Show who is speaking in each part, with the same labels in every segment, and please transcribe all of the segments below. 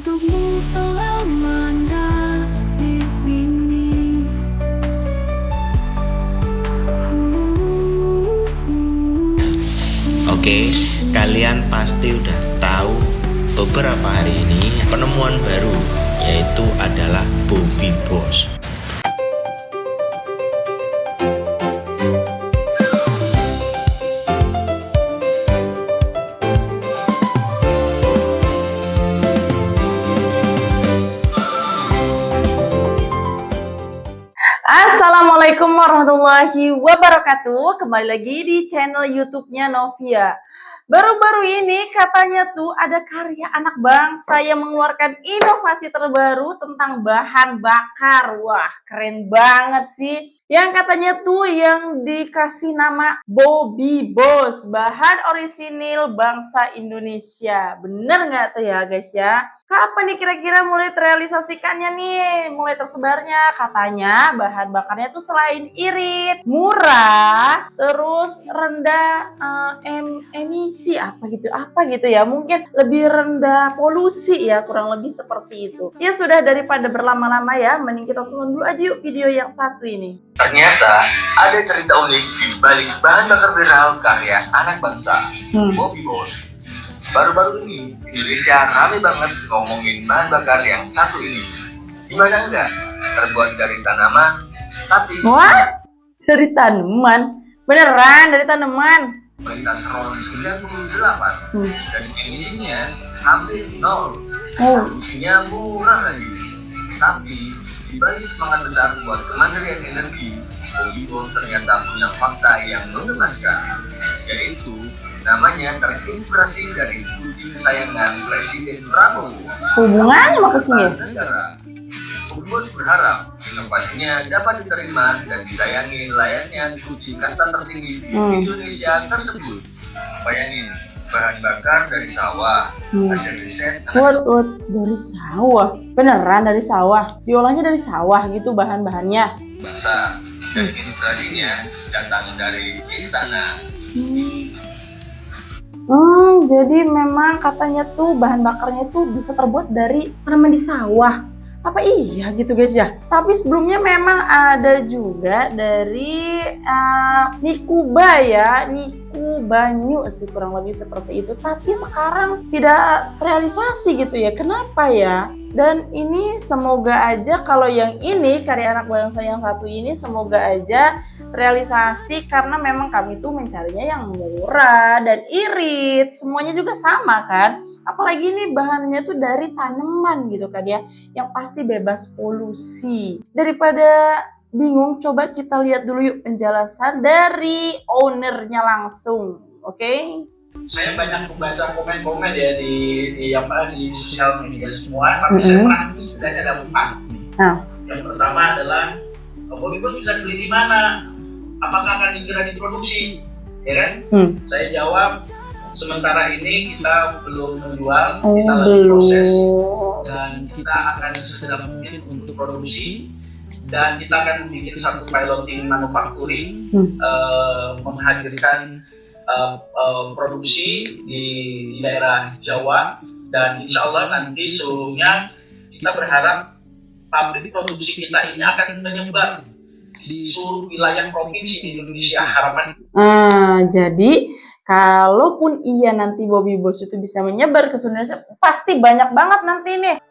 Speaker 1: untukmu selamanya di sini.
Speaker 2: Oke, kalian pasti udah tahu beberapa hari ini penemuan baru, yaitu adalah Bobby Boss.
Speaker 3: Assalamualaikum warahmatullahi wabarakatuh. Kembali lagi di channel YouTube-nya Novia. Baru-baru ini katanya tuh ada karya anak bangsa yang mengeluarkan inovasi terbaru tentang bahan bakar. Wah, keren banget sih. Yang katanya tuh yang dikasih nama Bobby Boss, bahan orisinil bangsa Indonesia. Bener nggak tuh ya guys ya? Kapan nih kira-kira mulai terrealisasikannya nih? Mulai tersebarnya katanya bahan bakarnya tuh selain irit, murah, terus rendah emisi apa gitu ya. Mungkin lebih rendah polusi ya, kurang lebih seperti itu. Ya sudah, daripada berlama-lama ya, mending kita tonton dulu aja yuk video yang satu ini.
Speaker 4: Ternyata ada cerita unik di balik bahan bakar viral karya anak bangsa, Bobby Boss. Baru-baru ini, Indonesia rame banget ngomongin bahan bakar yang satu ini. Gimana enggak? Terbuat dari tanaman, tapi
Speaker 3: Wah, dari tanaman? Beneran dari tanaman?
Speaker 4: kualitas RON 98 dan emisinya hampir nol. Emisinya murah lagi. Tapi di balik semangat besar buat kemandirian energi, Bobby Boss ternyata punya fakta yang mengemaskan, yaitu namanya terinspirasi dari kucing kesayangan Presiden Prabowo.
Speaker 3: Hubungannya sama kucingnya?
Speaker 4: Bobby Boss berharap inovasinya dapat diterima dan disayangi layaknya kucing kasta tertinggi di Indonesia tersebut. Bayangin, bahan bakar dari sawah, hasil riset
Speaker 3: What? Dari sawah? Beneran dari sawah? Diolahnya dari sawah gitu bahan-bahannya?
Speaker 4: bangsa, dan inspirasinya datang dari istana.
Speaker 3: Jadi memang katanya tuh bahan bakarnya tuh bisa terbuat dari tanaman di sawah. Apa iya gitu guys ya? Tapi sebelumnya memang ada juga dari Nikuba ya, Nikubanyu sih kurang lebih seperti itu. Tapi sekarang tidak terrealisasi gitu ya. Kenapa ya? Dan ini semoga aja kalau yang ini karya anak bangsa yang satu ini semoga aja realisasi, karena memang kami tuh mencarinya yang murah dan irit, semuanya juga sama kan, apalagi ini bahannya tuh dari tanaman gitu kan ya, yang pasti bebas polusi. Daripada bingung, coba kita lihat dulu yuk penjelasan dari ownernya langsung. Oke?
Speaker 5: Saya banyak membaca komen-komen ya di sosial media semua, tapi saya pernah sebenarnya ada 4. Yang pertama adalah Bobby Boss bisa dibeli di mana? Apakah akan segera diproduksi? Ya kan? Saya jawab, sementara ini kita belum menjual, kita lagi proses dan kita akan sesegera mungkin untuk produksi, dan kita akan bikin satu piloting manufacturing, menghadirkan produksi di daerah Jawa, dan insya Allah nanti seluruhnya kita berharap pabrik produksi kita ini akan menyebar di seluruh wilayah provinsi di Indonesia, harapan.
Speaker 3: Jadi kalaupun iya nanti Bobby Boss itu bisa menyebar ke seluruh Indonesia, pasti banyak banget nanti nih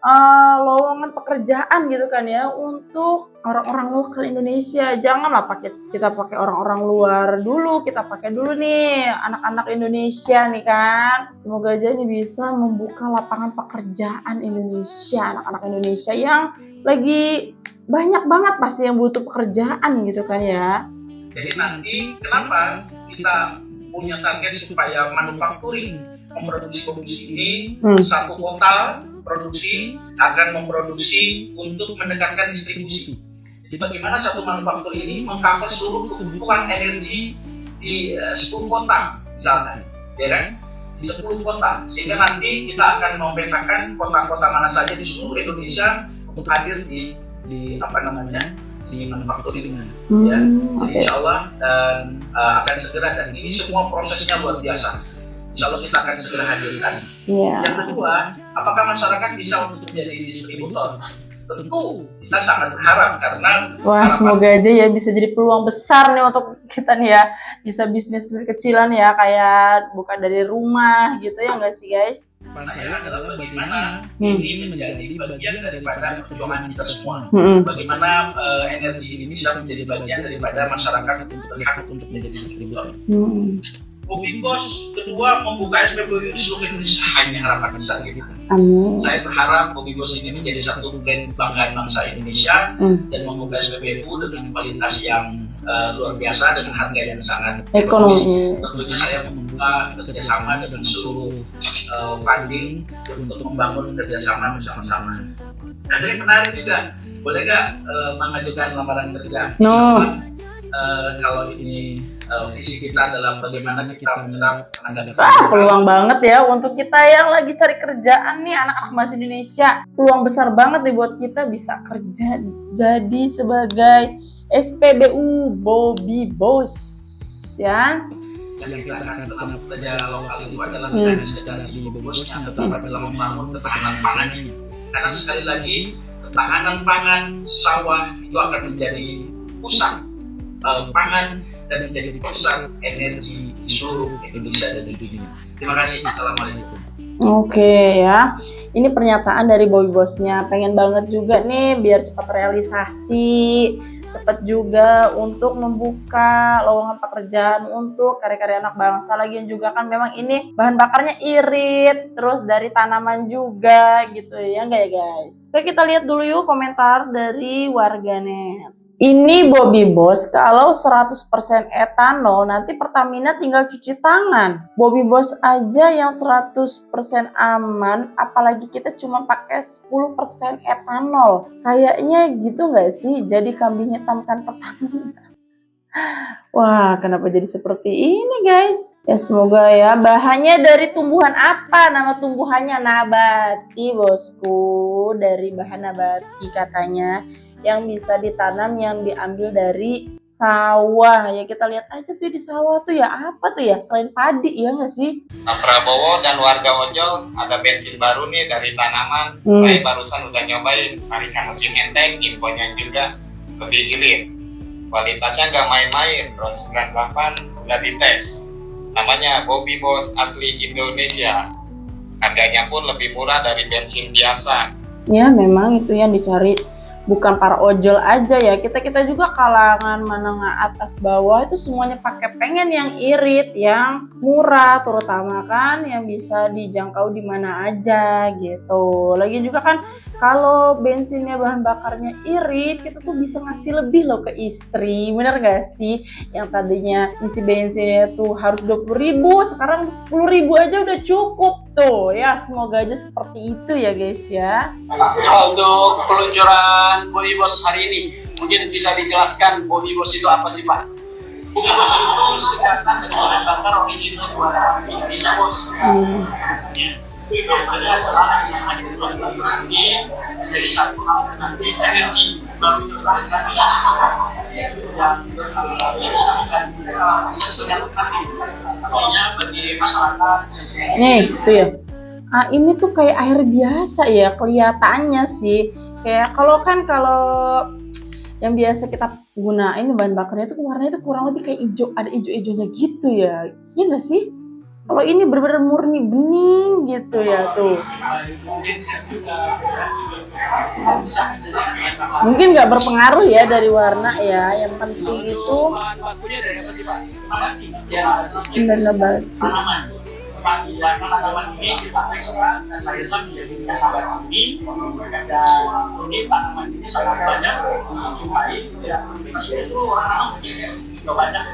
Speaker 3: lowongan pekerjaan gitu kan ya untuk orang-orang lokal Indonesia. Janganlah kita pakai orang-orang luar dulu, kita pakai dulu nih anak-anak Indonesia nih kan. Semoga aja ini bisa membuka lapangan pekerjaan Indonesia, anak-anak Indonesia yang lagi banyak banget pasti yang butuh pekerjaan gitu kan ya.
Speaker 5: Jadi nanti kenapa kita punya target supaya manufacturing memproduksi ini, satu kota produksi akan memproduksi untuk mendekatkan distribusi. Jadi bagaimana satu manufaktur ini mengcover seluruh kebutuhan energi di 10 kota misalkan, ya kan? Di 10 kota, sehingga nanti kita akan memetakan kota-kota mana saja di seluruh Indonesia untuk hadir di manufacturing, ya. Jadi insya Allah dan akan segera, dan ini semua prosesnya luar biasa. insya Allah kita akan segera hadirkan.
Speaker 3: Iya.
Speaker 5: Yang kedua, apakah masyarakat bisa untuk menjadi distributor? Tentu kita sangat berharap karena
Speaker 3: Wah, semoga aja ya bisa jadi peluang besar nih untuk kita nih ya. Bisa bisnis kecil-kecilan ya, kayak buka dari rumah gitu ya nggak sih guys?
Speaker 5: saya adalah bagaimana ini menjadi bagian daripada perjuangan kita semua.
Speaker 3: Mm-mm.
Speaker 5: Bagaimana energi ini bisa menjadi bagian daripada masyarakat untuk berhak untuk menjadi distributor.
Speaker 3: Mm-mm.
Speaker 5: Bobby Bos kedua membuka SPBU di seluruh Indonesia, hanya harapan besar kita.
Speaker 3: Amin.
Speaker 5: Saya berharap Bobby Bos ini menjadi satu brand kebanggaan bangsa Indonesia dan membuka SPBU dengan kualitas yang luar biasa dengan harga yang sangat
Speaker 3: Ekonomis.
Speaker 5: Tentunya saya membuka kerjasama dengan seluruh funding untuk membangun kerjasama bersama-sama. Ada yang menarik juga, boleh nggak mengajukan lamaran kerja?
Speaker 3: No.
Speaker 5: Kalau ini visi kita adalah bagaimana kita menyerap tenaga
Speaker 3: Peluang banget ya untuk kita yang lagi cari kerjaan nih, anak-anak mahasiswa Indonesia. Peluang besar banget nih buat kita bisa kerja jadi sebagai SPBU Bobby Bos ya.
Speaker 5: yang kita akan tetap belajar lokal itu adalah tenaga sejarah di bosnya tetap dalam membangun ketahanan pangan ini. Karena sekali lagi ketahanan pangan sawah itu akan menjadi pusat pangan dan menjadi pusat energi di seluruh Indonesia dan di dunia. Terima kasih. Assalamualaikum.
Speaker 3: Oke ya, ini pernyataan dari Bobby Bosnya. Pengen banget juga nih biar cepat realisasi, cepat juga untuk membuka lowongan pekerjaan untuk karya-karya anak bangsa. Lagian juga kan memang ini bahan bakarnya irit, terus dari tanaman juga gitu ya nggak ya guys? Oke, kita lihat dulu yuk komentar dari warganet. Ini Bobby Bos, kalau 100% etanol, nanti Pertamina tinggal cuci tangan. Bobby Bos aja yang 100% aman, apalagi kita cuma pakai 10% etanol. Kayaknya gitu nggak sih? Jadi kambing hitamkan Pertamina. Wah, kenapa jadi seperti ini guys? Ya semoga ya. Bahannya dari tumbuhan apa? Nama tumbuhannya nabati bosku. Dari bahan nabati katanya. Yang bisa ditanam, yang diambil dari sawah. Ya kita lihat aja tuh di sawah tuh ya apa tuh ya selain padi ya nggak sih?
Speaker 6: Pak Prabowo dan warga Ojol ada bensin baru nih dari tanaman. Saya barusan udah nyobain, tarikan mesin enteng, infonya juga lebih irit. Kualitasnya nggak main-main, RON 98 udah dites. Namanya Bobby Bos asli Indonesia. Harganya pun lebih murah dari bensin biasa.
Speaker 3: Ya memang itu yang dicari. Bukan para ojol aja ya, kita juga kalangan menengah atas bawah itu semuanya pengen yang irit, yang murah, terutama kan yang bisa dijangkau di mana aja gitu. Lagi juga kan kalau bensinnya bahan bakarnya irit, kita tuh bisa ngasih lebih loh ke istri, bener gak sih? Yang tadinya isi bensinnya tuh harus 20.000, sekarang 10.000 aja udah cukup tuh ya. Semoga aja seperti itu ya guys ya.
Speaker 7: Untuk peluncuran Bobby Bos hari ini, mungkin bisa dijelaskan Bobby Bos itu apa sih Pak?
Speaker 5: Bobby Bos itu singkatan dari bahan bakar original buatan Indonesia Bos. Itu adalah yang ada di luar ini menjadi satu alternatif energi baru terbarukan yang sesuatu yang alternatif. Artinya bagi masyarakat.
Speaker 3: Nih tuh ya. Ini tuh kayak air biasa ya kelihatannya sih. Kayak kalau yang biasa kita gunain bahan bakarnya itu warnanya itu kurang lebih kayak hijau, ada hijau-hijaunya gitu ya. Iya nggak sih? Kalau ini benar-benar murni bening gitu ya tuh. Mungkin nggak berpengaruh ya dari warna ya. Yang penting itu
Speaker 7: Bakunya dari apa sih Pak?
Speaker 3: dan nabati.
Speaker 7: Tanaman ini kita ekstrak dan lahirlah menjadi tanaman ini. Dan ini tanaman ini sangat banyak dijumpai di seluruh orang juga banyak.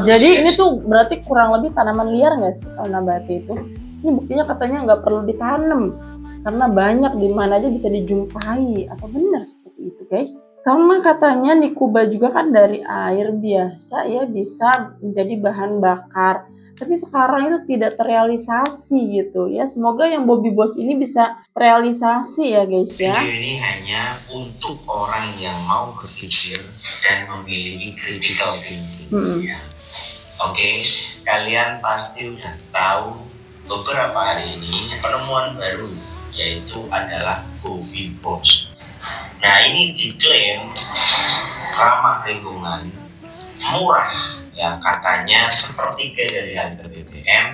Speaker 3: Jadi ini tuh berarti kurang lebih tanaman liar nggak sih kalau nabati itu? Ini buktinya katanya nggak perlu ditanam karena banyak di mana aja bisa dijumpai. Apa benar seperti itu guys? Karena katanya Nikuba juga kan dari air biasa ya bisa menjadi bahan bakar. Tapi sekarang itu tidak terrealisasi gitu ya. Semoga yang Bobby Bos ini bisa realisasi ya guys ya.
Speaker 2: Video ini hanya untuk orang yang mau berpikir dan memiliki critical thinking. Ya. Oke, kalian pasti udah tahu beberapa hari ini penemuan baru, yaitu adalah Bobby Boss. Nah, ini diklaim ramah lingkungan, murah, ya katanya sepertiga dari harga BBM.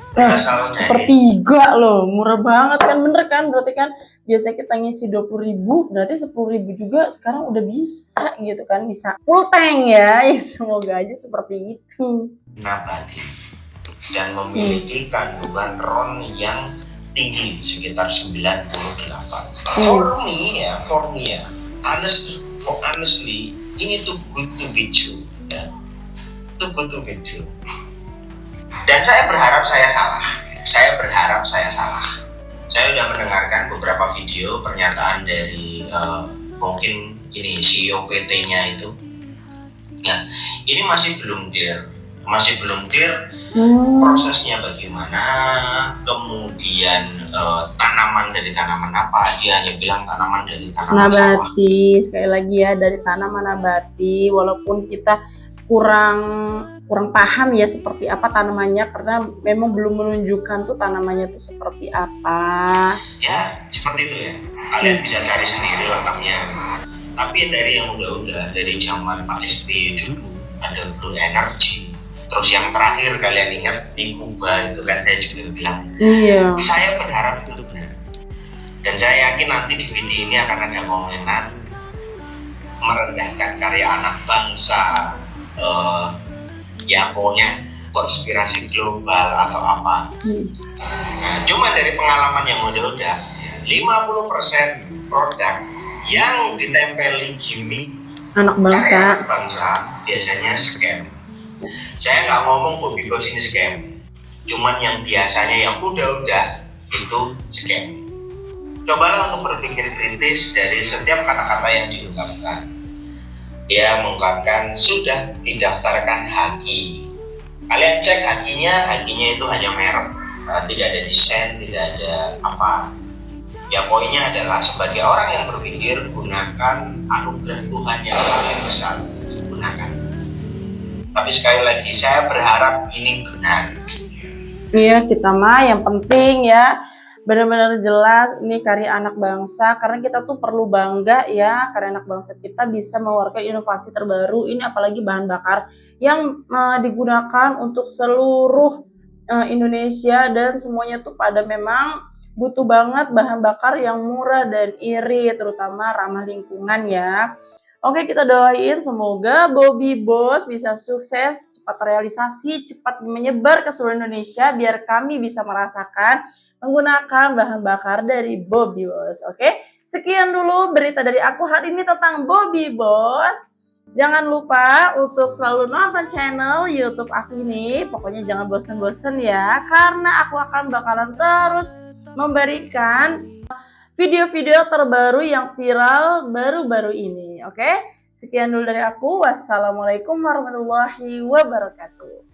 Speaker 2: Berasal dari
Speaker 3: Sepertiga loh, murah banget kan, bener kan? Berarti kan biasa kita ngisi 20.000, berarti 10.000 juga sekarang udah bisa gitu kan, bisa full tank ya. Ya semoga aja seperti itu.
Speaker 2: nabati dan memiliki kandungan ron yang tinggi sekitar 98. For me, honestly, ini tuh good to be true, ya. Too good to be true. Dan saya berharap saya salah. Saya udah mendengarkan beberapa video pernyataan dari mungkin ini CEO PT-nya itu. Nah, ini masih belum clear prosesnya bagaimana, kemudian tanaman dari tanaman apa. Dia hanya bilang tanaman dari tanaman
Speaker 3: Nabati, sekali lagi ya, dari tanaman nabati. Walaupun kita kurang paham ya seperti apa tanamannya, karena memang belum menunjukkan tuh tanamannya tuh seperti apa.
Speaker 2: Ya seperti itu ya, kalian bisa cari sendiri lengkapnya. Tapi dari yang udah dari zaman Pak SBY dulu ada Blue Energy. Terus yang terakhir kalian ingat di Kuba itu kan saya juga bilang.
Speaker 3: Iya.
Speaker 2: Saya berharap itu benar. Dan saya yakin nanti di video ini akan ada komenan merendahkan karya anak bangsa, ya pokoknya konspirasi global atau apa. Nah, cuma dari pengalaman yang udah 50% produk yang ditempelin gimmick
Speaker 3: Anak bangsa.
Speaker 2: biasanya scam. Saya nggak ngomong Bobby Boss ini scam, cuman yang biasanya yang udah itu scam. Cobalah untuk berpikir kritis dari setiap kata-kata yang diungkapkan. Dia mengungkapkan sudah didaftarkan haki. Kalian cek hakinya itu hanya merek, tidak ada desain, tidak ada apa. Ya poinnya adalah sebagai orang yang berpikir, gunakan anugerah Tuhan yang paling besar, gunakan. Tapi sekali lagi saya berharap ini benar.
Speaker 3: Iya, kita mah yang penting ya benar-benar jelas ini karya anak bangsa, karena kita tuh perlu bangga ya karena anak bangsa kita bisa mengeluarkan inovasi terbaru ini, apalagi bahan bakar yang digunakan untuk seluruh Indonesia, dan semuanya tuh pada memang butuh banget bahan bakar yang murah dan irit, terutama ramah lingkungan ya. Oke, kita doain semoga Bobby Boss bisa sukses, cepat realisasi, cepat menyebar ke seluruh Indonesia biar kami bisa merasakan menggunakan bahan bakar dari Bobby Boss. Oke, sekian dulu berita dari aku hari ini tentang Bobby Boss. Jangan lupa untuk selalu nonton channel YouTube aku ini. Pokoknya jangan bosan-bosan ya, karena aku akan bakalan terus memberikan video-video terbaru yang viral baru-baru ini. Oke, sekian dulu dari aku. Wassalamualaikum warahmatullahi wabarakatuh.